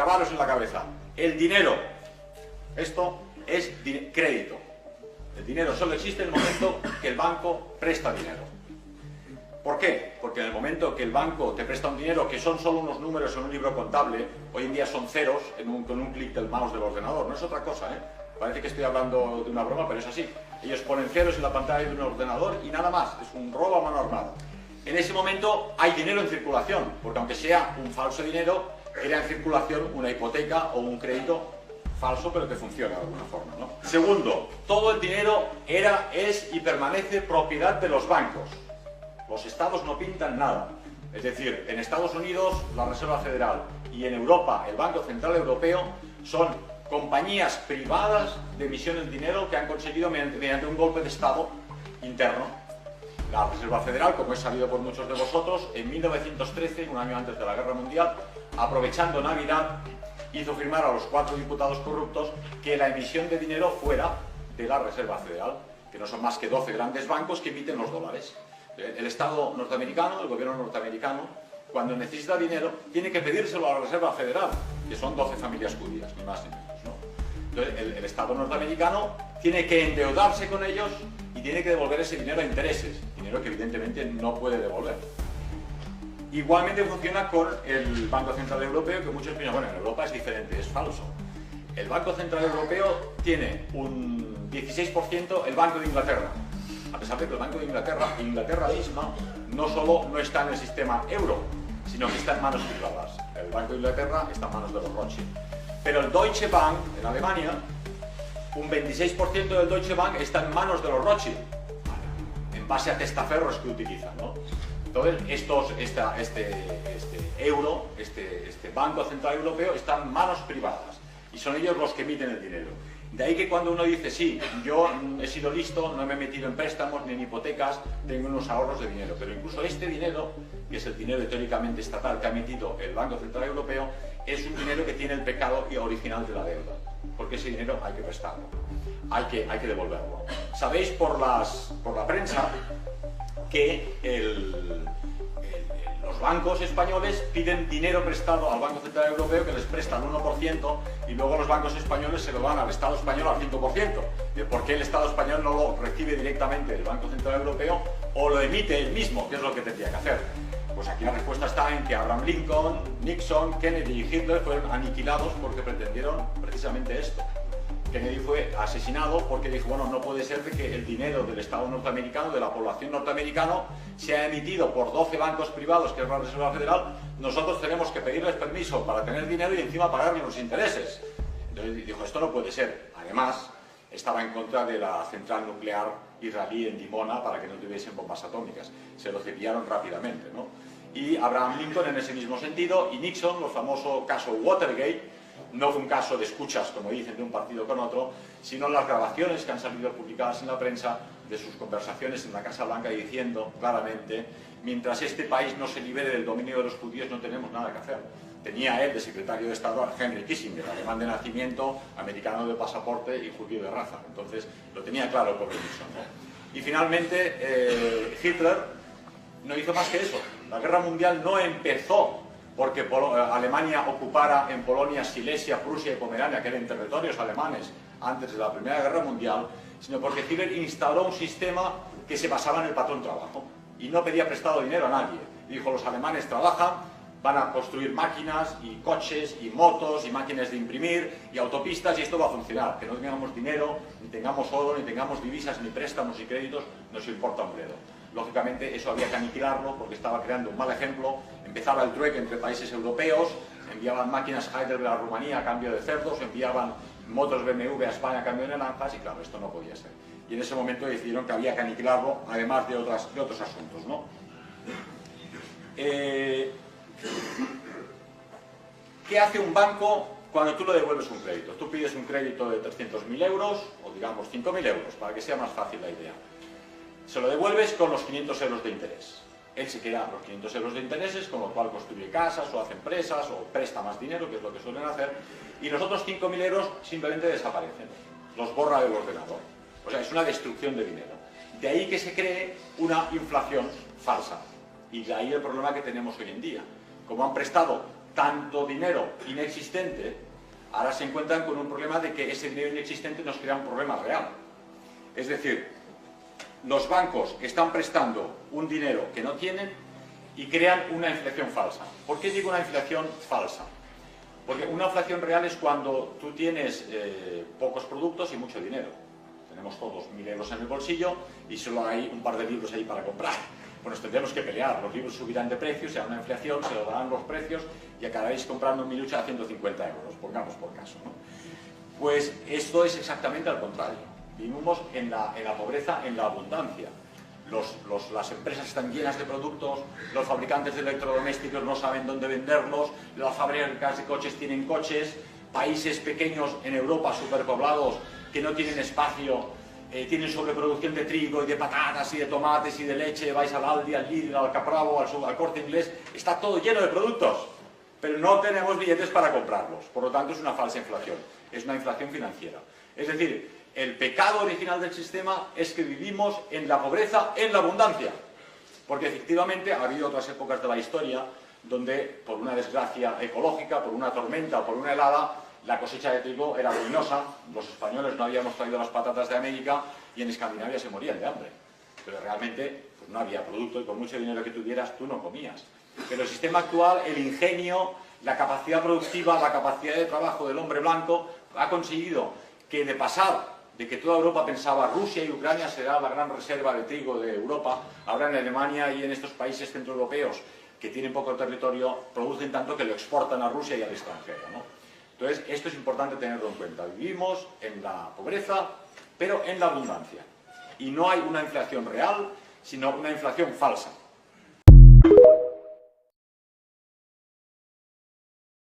grabaros en la cabeza. El dinero, esto es crédito. El dinero solo existe en el momento que el banco presta dinero. ¿Por qué? Porque en el momento que el banco te presta un dinero, que son solo unos números en un libro contable, hoy en día son ceros con un clic del mouse del ordenador, no es otra cosa, ¿eh? Parece que estoy hablando de una broma, pero es así. Ellos ponen ceros en la pantalla de un ordenador y nada más, es un robo a mano armada. En ese momento hay dinero en circulación, porque aunque sea un falso dinero, crea en circulación una hipoteca o un crédito falso, pero que funciona de alguna forma, ¿no? Segundo, todo el dinero era, es y permanece propiedad de los bancos. Los estados no pintan nada. Es decir, en Estados Unidos la Reserva Federal y en Europa el Banco Central Europeo son compañías privadas de emisión de dinero que han conseguido mediante un golpe de estado interno. La Reserva Federal, como es sabido por muchos de vosotros, en 1913, un año antes de la Guerra Mundial, aprovechando Navidad, hizo firmar a los 4 diputados corruptos que la emisión de dinero fuera de la Reserva Federal, que no son más que 12 grandes bancos que emiten los dólares. El Estado norteamericano, el gobierno norteamericano, cuando necesita dinero, tiene que pedírselo a la Reserva Federal, que son 12 familias judías, ni más ni menos, ¿no? Entonces, el Estado norteamericano tiene que endeudarse con ellos y tiene que devolver ese dinero a intereses, dinero que evidentemente no puede devolver. Igualmente funciona con el Banco Central Europeo, que muchos piensan, bueno, en Europa es diferente, es falso. El Banco Central Europeo tiene un 16% el Banco de Inglaterra. A pesar de que el Banco de Inglaterra misma, no solo no está en el sistema euro, sino que está en manos privadas. El Banco de Inglaterra está en manos de los Rothschild. Pero el Deutsche Bank, en Alemania, un 26% del Deutsche Bank está en manos de los Rothschild, en base a testaferros que utilizan, ¿no? Entonces, este Banco Central Europeo está en manos privadas y son ellos los que emiten el dinero. De ahí que cuando uno dice, sí, yo he sido listo, no me he metido en préstamos ni en hipotecas, tengo unos ahorros de dinero, pero incluso este dinero, que es el dinero teóricamente estatal que ha emitido el Banco Central Europeo, es un dinero que tiene el pecado original de la deuda, porque ese dinero hay que prestarlo, hay que devolverlo. Sabéis por la prensa que los bancos españoles piden dinero prestado al Banco Central Europeo, que les presta el 1%, y luego los bancos españoles se lo dan al Estado español al 5%. ¿Por qué el Estado español no lo recibe directamente del Banco Central Europeo o lo emite él mismo, que es lo que tendría que hacer? Pues aquí la respuesta está en que Abraham Lincoln, Nixon, Kennedy y Hitler fueron aniquilados porque pretendieron precisamente esto. Kennedy fue asesinado porque dijo, bueno, no puede ser que el dinero del Estado norteamericano, de la población norteamericana, sea emitido por 12 bancos privados, que es la Reserva Federal, nosotros tenemos que pedirles permiso para tener dinero y encima pagarle los intereses. Entonces dijo, esto no puede ser. Además, estaba en contra de la central nuclear israelí en Dimona para que no tuviesen bombas atómicas. Se lo cepillaron rápidamente, ¿no? Y Abraham Lincoln en ese mismo sentido, y Nixon, el famoso caso Watergate, no fue un caso de escuchas, como dicen, de un partido con otro, sino las grabaciones que han salido publicadas en la prensa de sus conversaciones en la Casa Blanca diciendo claramente, mientras este país no se libere del dominio de los judíos no tenemos nada que hacer. Tenía él de secretario de Estado a Henry Kissinger, alemán de nacimiento, americano de pasaporte y judío de raza. Entonces lo tenía claro el pobre Nixon, ¿no? Y finalmente Hitler no hizo más que eso. La guerra mundial no empezó porque Alemania ocupara en Polonia, Silesia, Prusia y Pomerania, que eran territorios alemanes antes de la Primera Guerra Mundial, sino porque Hitler instauró un sistema que se basaba en el patrón trabajo y no pedía prestado dinero a nadie. Dijo, los alemanes trabajan, van a construir máquinas y coches y motos y máquinas de imprimir y autopistas y esto va a funcionar. Que no tengamos dinero, ni tengamos oro, ni tengamos divisas, ni préstamos y créditos, nos importa un bledo. Lógicamente eso había que aniquilarlo porque estaba creando un mal ejemplo. Empezaba el trueque entre países europeos, enviaban máquinas Heidelberg a Rumanía a cambio de cerdos, enviaban motos BMW a España a cambio de naranjas y claro, esto no podía ser. Y en ese momento decidieron que había que aniquilarlo, además de otros asuntos, ¿no? ¿Qué hace un banco cuando tú le devuelves un crédito? Tú pides un crédito de 300.000 euros, o digamos 5.000 euros, para que sea más fácil la idea. Se lo devuelves con los 500 euros de interés. Él se queda los 500 euros de intereses, con lo cual construye casas, o hace empresas, o presta más dinero, que es lo que suelen hacer, y los otros 5.000 euros simplemente desaparecen. Los borra del ordenador. O sea, es una destrucción de dinero. De ahí que se cree una inflación falsa. Y de ahí el problema que tenemos hoy en día. Como han prestado tanto dinero inexistente, ahora se encuentran con un problema de que ese dinero inexistente nos crea un problema real. Es decir, los bancos están prestando un dinero que no tienen y crean una inflación falsa. ¿Por qué digo una inflación falsa? Porque una inflación real es cuando tú tienes pocos productos y mucho dinero. Tenemos todos 1000 euros en el bolsillo y solo hay un par de libros ahí para comprar. Pues tendremos que pelear, los libros subirán de precio, será una inflación, se lo darán los precios y acabaréis comprando un Milucha a 150 euros, pongamos por caso, ¿no? Pues esto es exactamente al contrario. Vivimos en la pobreza, en la abundancia. Las empresas están llenas de productos, los fabricantes de electrodomésticos no saben dónde venderlos, las fábricas de coches tienen coches, países pequeños en Europa superpoblados que no tienen espacio, tienen sobreproducción de trigo y de patatas y de tomates y de leche, vais al Aldi, al Lidl, al Capravo, al Corte Inglés, está todo lleno de productos, pero no tenemos billetes para comprarlos, por lo tanto es una falsa inflación, es una inflación financiera. Es decir, el pecado original del sistema es que vivimos en la pobreza, en la abundancia, porque efectivamente ha habido otras épocas de la historia donde por una desgracia ecológica, por una tormenta o por una helada, la cosecha de trigo era ruinosa, los españoles no habíamos traído las patatas de América y en Escandinavia se morían de hambre. Pero realmente pues no había producto y por mucho dinero que tuvieras tú no comías. Pero el sistema actual, el ingenio, la capacidad productiva, la capacidad de trabajo del hombre blanco ha conseguido que de pasar de que toda Europa pensaba Rusia y Ucrania será la gran reserva de trigo de Europa, ahora en Alemania y en estos países centroeuropeos que tienen poco territorio, producen tanto que lo exportan a Rusia y al extranjero, ¿no? Entonces, esto es importante tenerlo en cuenta. Vivimos en la pobreza, pero en la abundancia. Y no hay una inflación real, sino una inflación falsa.